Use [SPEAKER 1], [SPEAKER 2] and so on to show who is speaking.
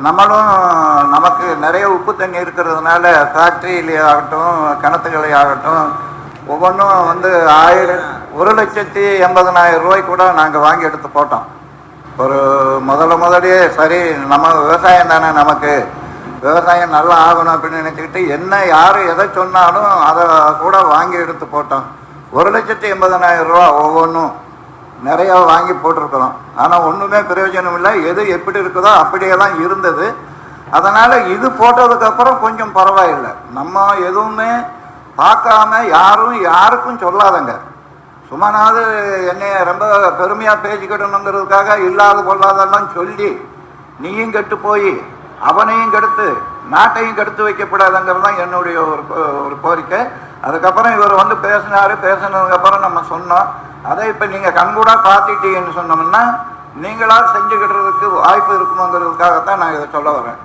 [SPEAKER 1] நம்மளும் நமக்கு நிறைய உப்பு தண்ணி இருக்கிறதுனால ஃபேக்ட்ரியிலே ஆகட்டும் கிணத்துகளை ஆகட்டும் ஒவ்வொன்றும் வந்து 1,80,000 ரூபாய் கூட நாங்கள் வாங்கி எடுத்து போட்டோம். ஒரு முதலே சரி நம்ம விவசாயம் தானே, நமக்கு விவசாயம் நல்லா ஆகணும் அப்படின்னு நினச்சிக்கிட்டு என்ன யார் எதை சொன்னாலும் அதை கூட வாங்கி எடுத்து போட்டோம். 1,80,000 ரூபா ஒவ்வொன்றும் நிறையா வாங்கி போட்டிருக்கிறோம். ஆனால் ஒன்றுமே பிரயோஜனம் இல்லை. எது எப்படி இருக்குதோ அப்படியே தான் இருந்தது. அதனால் இது போட்டதுக்கப்புறம் கொஞ்சம் பரவாயில்லை. நம்ம எதுவுமே பார்க்காம யாருக்கும் சொல்லாதங்க. சும்மானாவது என்னைய ரொம்ப பெருமையாக பேசிக்கிடணுங்கிறதுக்காக இல்லாத கொள்ளாதெல்லாம் சொல்லி நீயும் கெட்டு போய் அவனையும் கெடுத்து நாட்டையும் கெடுத்து வைக்கப்படாதுங்கிறது தான் என்னுடைய ஒரு கோரிக்கை. அதுக்கப்புறம் இவர் வந்து பேசினதுக்கப்புறம் நம்ம சொன்னோம். அதை இப்போ நீங்கள் கண்கூடா பார்த்துட்டீங்கன்னு சொன்னோம்னா நீங்களாக செஞ்சுக்கிடுறதுக்கு வாய்ப்பு இருக்குமோங்கிறதுக்காகத்தான் நான் இதை சொல்ல வரேன்.